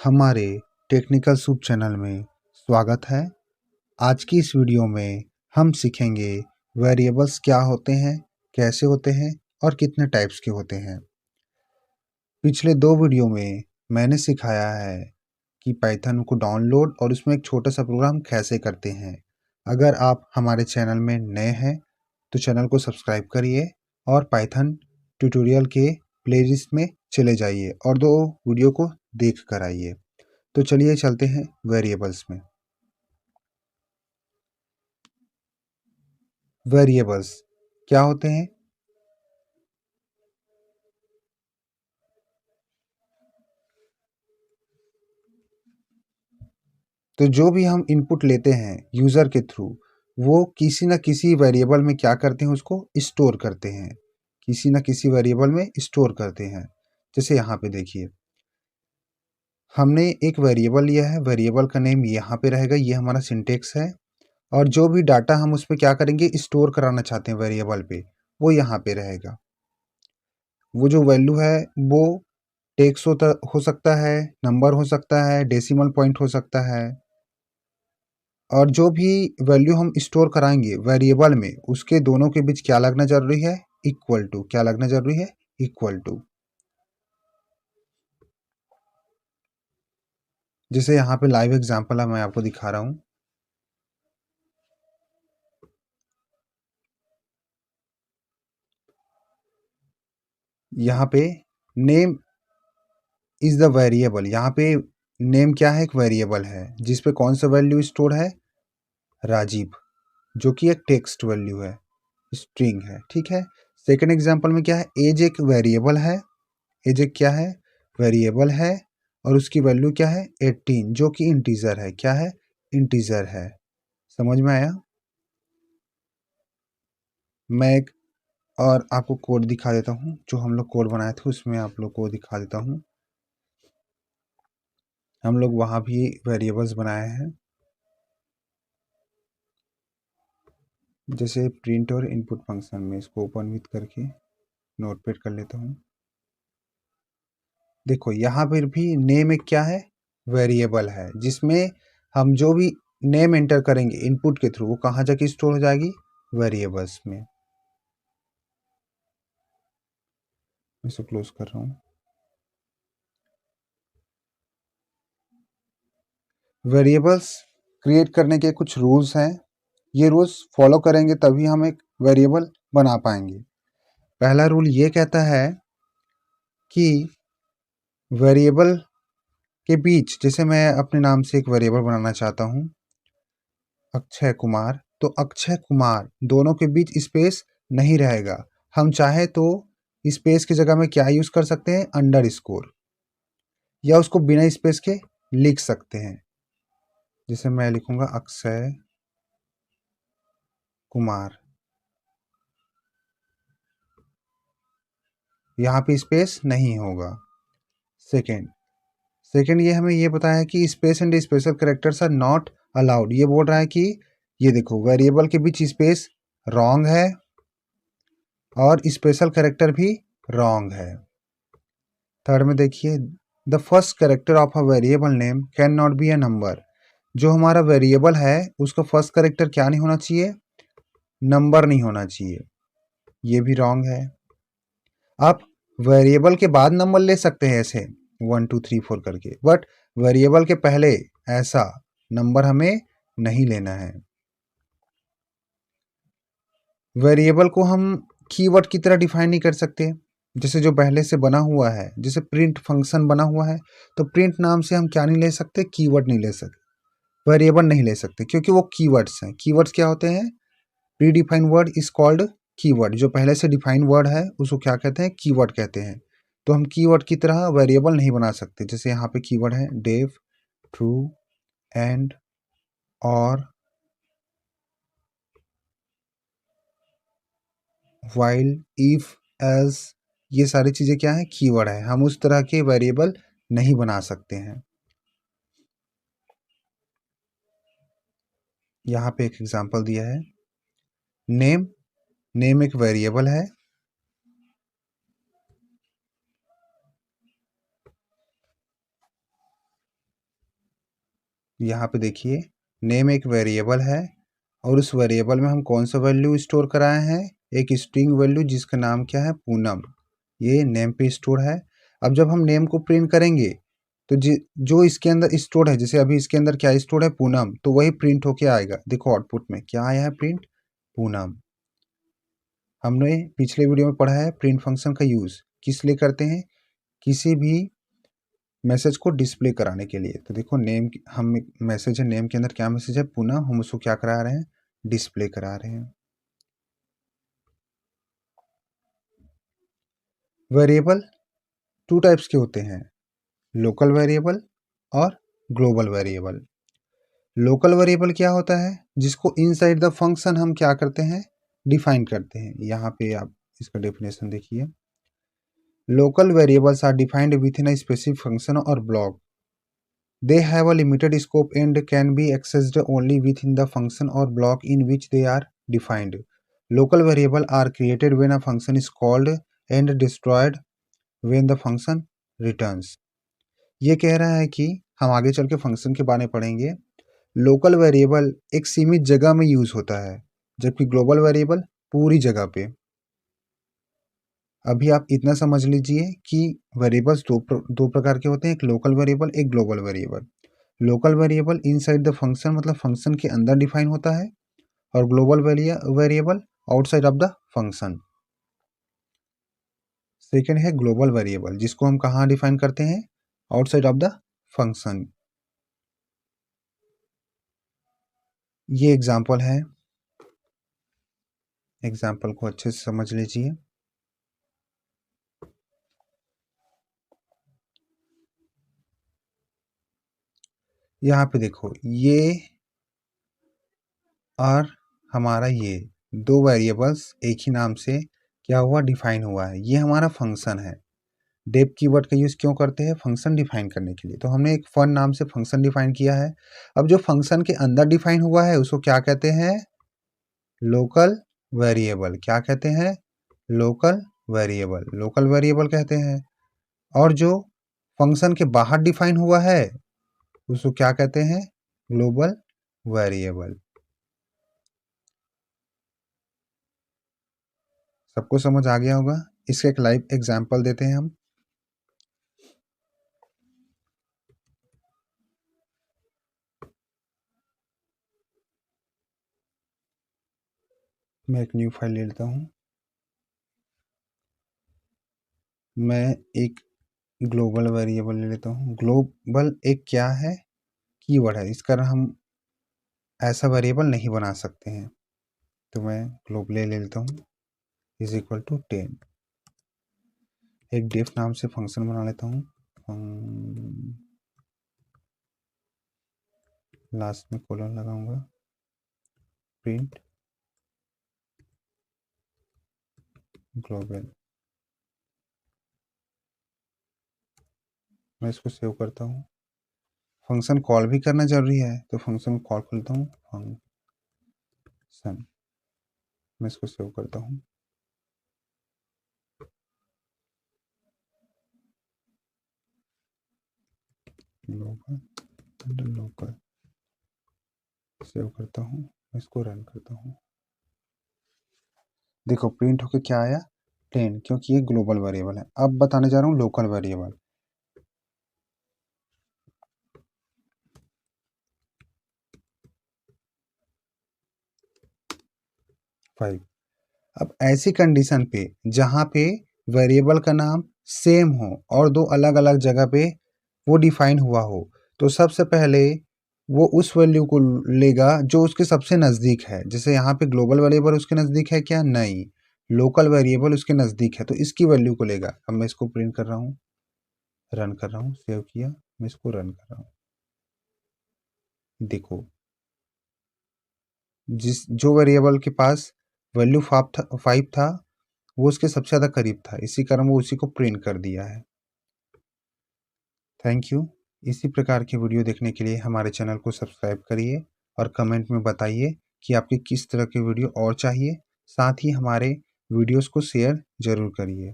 हमारे technical soup channel में स्वागत है। आज की इस वीडियो में हम सीखेंगे वेरिएबल्स क्या होते हैं, कैसे होते हैं और कितने टाइप्स के होते हैं। पिछले 2 वीडियो में मैंने सिखाया है कि पाइथन को डाउनलोड और उसमें एक छोटा सा प्रोग्राम कैसे करते हैं। अगर आप हमारे चैनल में नए हैं तो चैनल को सब्सक्राइब करिए और पाइथन ट्यूटोरियल के प्लेलिस्ट में चले जाइए और 2 वीडियो को देख कर आइए। तो चलिए चलते हैं वेरिएबल्स में। वेरिएबल्स क्या होते हैं? तो जो भी हम इनपुट लेते हैं यूज़र के थ्रू, वो किसी न किसी वेरिएबल में क्या करते हैं, उसको स्टोर करते हैं। किसी न किसी वेरिएबल में स्टोर करते हैं। जैसे यहाँ पे देखिए, हमने एक वेरिएबल लिया है, वेरिएबल का नेम यहाँ पे रहेगा, ये हमारा सिंटेक्स है। और जो भी डाटा हम उस पे क्या करेंगे, स्टोर कराना चाहते हैं वेरिएबल पे, वो यहाँ पे रहेगा। वो जो वैल्यू है वो टेक्स्ट हो सकता है, नंबर हो सकता है, डेसिमल पॉइंट हो सकता है। और जो भी वैल्यू हम स्टोर कराएंगे वेरिएबल में, उसके दोनों के बीच क्या लगना जरूरी है? Equal to. क्या लगना जरूरी है? Equal to. जैसे यहाँ पे लाइव एग्जांपल है, मैं आपको दिखा रहा हूँ। यहाँ पे नेम इज द वेरिएबल। यहाँ पे नेम क्या है? एक वेरिएबल है जिसपे कौन सा वैल्यू स्टोर है? राजीव, जो कि एक टेक्स्ट वैल्यू है, स्ट्रिंग है। ठीक है। सेकेंड एग्जांपल में क्या है? एज एक वेरिएबल है। एज एक क्या है? वेरिएबल है। और उसकी वैल्यू क्या है? 18, जो कि इंटीजर है। क्या है? इंटीजर है। समझ में आया? मैं एक और आपको कोड दिखा देता हूँ, जो हम लोग कोड बनाए थे उसमें आप लोग को दिखा देता हूँ। हम लोग वहाँ भी वेरिएबल्स बनाए हैं, जैसे प्रिंट और इनपुट फंक्शन में। इसको ओपन विथ करके नोटपैड कर लेता हूँ। देखो यहाँ पर भी नेम एक क्या है? वेरिएबल है, जिसमें हम जो भी नेम एंटर करेंगे इनपुट के थ्रू, वो कहाँ जाके स्टोर हो जाएगी? वेरिएबल्स में। मैं इसे क्लोज कर रहा हूँ। वेरिएबल्स क्रिएट करने के कुछ रूल्स हैं। ये रूल्स फॉलो करेंगे तभी हम एक वेरिएबल बना पाएंगे। पहला रूल ये कहता है कि वेरिएबल के बीच, जैसे मैं अपने नाम से एक वेरिएबल बनाना चाहता हूँ, अक्षय कुमार, तो अक्षय कुमार दोनों के बीच स्पेस नहीं रहेगा। हम चाहे तो स्पेस की जगह में क्या यूज कर सकते हैं? अंडर स्कोर, या उसको बिना स्पेस के लिख सकते हैं। जैसे मैं लिखूंगा अक्षय कुमार, यहाँ पे स्पेस नहीं होगा। सेकेंड ये हमें ये बताया है कि space and special characters are not allowed. ये बोल रहा है कि ये देखो, वेरिएबल के बीच स्पेस रॉन्ग है और स्पेशल कैरेक्टर भी रॉन्ग है। थर्ड में देखिए, the first character of a variable name can not be a number. जो हमारा वेरिएबल है उसका फर्स्ट कैरेक्टर क्या नहीं होना चाहिए? नंबर नहीं होना चाहिए। ये भी रॉन्ग है। आप वेरिएबल के बाद नंबर ले सकते हैं, ऐसे 1 2 3 4 करके, बट वेरिएबल के पहले ऐसा नंबर हमें नहीं लेना है। वेरिएबल को हम कीवर्ड की तरह डिफाइन नहीं कर सकते, जैसे जो पहले से बना हुआ है। जैसे प्रिंट फंक्शन बना हुआ है, तो प्रिंट नाम से हम क्या नहीं ले सकते? कीवर्ड नहीं ले सकते, वेरिएबल नहीं ले सकते, क्योंकि वो कीवर्ड्स हैं। कीवर्ड्स क्या होते हैं? Pre defined word is called keyword. जो पहले से डिफाइंड वर्ड है उसको क्या कहते हैं? कीवर्ड कहते हैं। तो हम कीवर्ड की तरह वेरिएबल नहीं बना सकते। जैसे यहाँ पे कीवर्ड है डेव, ट्रू, एंड, और, व्हाइल, इफ, एल्स, ये सारी चीजें क्या है? कीवर्ड है। हम उस तरह के वेरिएबल नहीं बना सकते हैं। यहाँ पे एक एग्जांपल दिया है, नेम। नेम एक वेरिएबल है। यहाँ पे देखिए नेम एक वेरिएबल है और उस वेरिएबल में हम कौन सा वैल्यू स्टोर कराए हैं, एक स्ट्रिंग वैल्यू जिसका नाम क्या है, पूनम। ये नेम पे स्टोर है। अब जब हम नेम को प्रिंट करेंगे तो जो इसके अंदर स्टोर है, जैसे अभी इसके अंदर क्या स्टोर है, पूनम, तो वही प्रिंट होके आएगा। देखो आउटपुट में क्या आया है, प्रिंट पूनम। हमने पिछले वीडियो में पढ़ा है प्रिंट फंक्शन का यूज किस लिए करते हैं, किसी भी मैसेज को डिस्प्ले कराने के लिए। तो देखो नेम, हम मैसेज है, नेम के अंदर क्या मैसेज है, पूनम, हम उसको क्या करा रहे हैं, डिस्प्ले करा रहे हैं। वेरिएबल टू टाइप्स के होते हैं, लोकल वेरिएबल और ग्लोबल वेरिएबल। लोकल वेरिएबल क्या होता है, जिसको इनसाइड द फंक्शन हम क्या करते हैं, डिफाइन करते हैं। यहाँ पे आप इसका डेफिनेशन देखिए, local variables are defined within a specific function और block. They have a limited scope and can be accessed only within the function or block in which they are defined. Local variables are created when a function is called and destroyed when the function returns. ये कह रहा है कि हम आगे चल के function के बारे में पढ़ेंगे। लोकल वेरिएबल एक सीमित जगह में यूज होता है, जबकि ग्लोबल वेरिएबल पूरी जगह पे। अभी आप इतना समझ लीजिए कि वेरिएबल्स दो प्रकार के होते हैं, एक लोकल वेरिएबल, एक global variable. Local variable inside the function मतलब फंक्शन के अंदर डिफाइन होता है, और global variable outside of the function. Second है ग्लोबल वेरिएबल, जिसको हम कहाँ डिफाइन करते हैं, आउटसाइड ऑफ द फंक्शन। ये एग्जाम्पल है, एग्जाम्पल को अच्छे से समझ लीजिए। यहाँ पे देखो ये और हमारा ये दो वेरिएबल्स एक ही नाम से क्या हुआ, डिफाइन हुआ है। ये हमारा फंक्शन है। डेप कीवर्ड का यूज क्यों करते हैं, फंक्शन डिफाइन करने के लिए। तो हमने एक फन नाम से फंक्शन डिफाइन किया है। अब जो फंक्शन के अंदर डिफाइन हुआ है उसको क्या कहते हैं, लोकल वेरिएबल। क्या कहते हैं, लोकल वेरिएबल, लोकल वेरिएबल कहते हैं। और जो फंक्शन के बाहर डिफाइन हुआ है उसको क्या कहते हैं, ग्लोबल वेरिएबल। सबको समझ आ गया होगा। इसका एक लाइव एग्जांपल देते हैं हम। मैं एक न्यू फाइल ले लेता हूँ। मैं एक ग्लोबल वेरिएबल ले लेता हूँ। ग्लोबल एक क्या है, कीवर्ड है। इसका हम ऐसा वेरिएबल नहीं बना सकते हैं। तो मैं ग्लोबल ले लेता हूँ, इज इक्वल टू 10। एक डेफ नाम से फंक्शन बना लेता हूँ। लास्ट में कोलन लगाऊंगा, प्रिंट ग्लोबल। मैं इसको सेव करता हूँ। फंक्शन कॉल भी करना जरूरी है, तो फंक्शन कॉल करता हूँ, फंक्शन। मैं इसको सेव करता हूँ। ग्लोबल लोकल सेव करता हूँ, इसको रन करता हूँ। देखो प्रिंट होके क्या आया, 10, क्योंकि ये ग्लोबल वेरिएबल है। अब बताने जा रहा हूँ लोकल वेरिएबल। 5। अब ऐसी कंडीशन पे जहाँ पे वेरिएबल का नाम सेम हो और दो अलग अलग जगह पे वो डिफाइन हुआ हो, तो सबसे पहले वो उस वैल्यू को लेगा जो उसके सबसे नज़दीक है। जैसे यहाँ पे ग्लोबल वेरिएबल उसके नज़दीक है क्या, नहीं, लोकल वेरिएबल उसके नज़दीक है, तो इसकी वैल्यू को लेगा। अब मैं इसको प्रिंट कर रहा हूँ, रन कर रहा हूँ, सेव किया, मैं इसको रन कर रहा हूँ। देखो जो वेरिएबल के पास वैल्यू 5 था वो उसके सबसे ज़्यादा करीब था, इसी कारण वो उसी को प्रिंट कर दिया है। Thank you. इसी प्रकार की वीडियो देखने के लिए हमारे चैनल को सब्सक्राइब करिए और कमेंट में बताइए कि आपकी किस तरह की वीडियो और चाहिए। साथ ही हमारे वीडियोस को शेयर ज़रूर करिए।